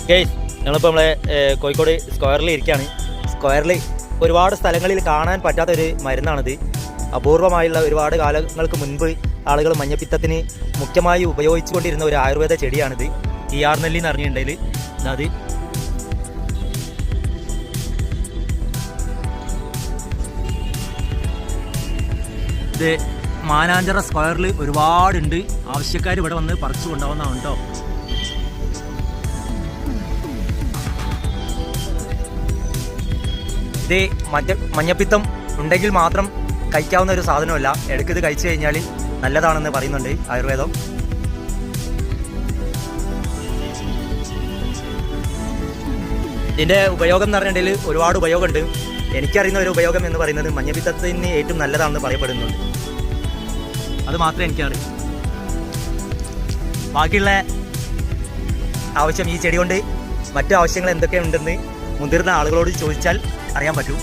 Guys ഞങ്ങളിപ്പോൾ നമ്മളെ കോഴിക്കോട് സ്ക്വയറിൽ ഇരിക്കുകയാണ്. സ്ക്വയറിൽ ഒരുപാട് സ്ഥലങ്ങളിൽ കാണാൻ പറ്റാത്തൊരു മരുന്നാണിത്. അപൂർവമായുള്ള ഒരുപാട് കാലങ്ങൾക്ക് മുൻപ് ആളുകൾ മഞ്ഞപ്പിത്തത്തിന് മുഖ്യമായി ഉപയോഗിച്ചുകൊണ്ടിരുന്ന ഒരു ആയുർവേദ ചെടിയാണിത്. നെല്ലി എന്ന് പറഞ്ഞിട്ടുണ്ടെങ്കിൽ അത് ഇത് മാനാഞ്ചിറ സ്ക്വയറിൽ ഒരുപാടുണ്ട്. ആവശ്യക്കാർ ഇവിടെ വന്ന് പറിച്ചു കൊണ്ടാവുന്നതാണ് കേട്ടോ. ഇത് മഞ്ഞപ്പിത്തം ഉണ്ടെങ്കിൽ മാത്രം കഴിക്കാവുന്ന ഒരു സാധനമല്ല. ഇടയ്ക്ക് ഇത് കഴിച്ചു കഴിഞ്ഞാൽ നല്ലതാണെന്ന് പറയുന്നുണ്ട് ആയുർവേദം. ഇതിൻ്റെ ഉപയോഗം എന്ന് പറഞ്ഞിട്ടുണ്ടെങ്കിൽ ഒരുപാട് ഉപയോഗമുണ്ട്. എനിക്കറിയുന്ന ഒരു ഉപയോഗം എന്ന് പറയുന്നത് മഞ്ഞപ്പിത്തത്തിന് ഏറ്റവും നല്ലതാണെന്ന് പറയപ്പെടുന്നുണ്ട്. അത് മാത്രമേ എനിക്കറിയൂ. ബാക്കിയുള്ള ആവശ്യം ഈ ചെടി കൊണ്ട് മറ്റു ആവശ്യങ്ങൾ എന്തൊക്കെയുണ്ടെന്ന് മുതിർന്ന ആളുകളോട് ചോദിച്ചാൽ അറിയാൻ പറ്റും.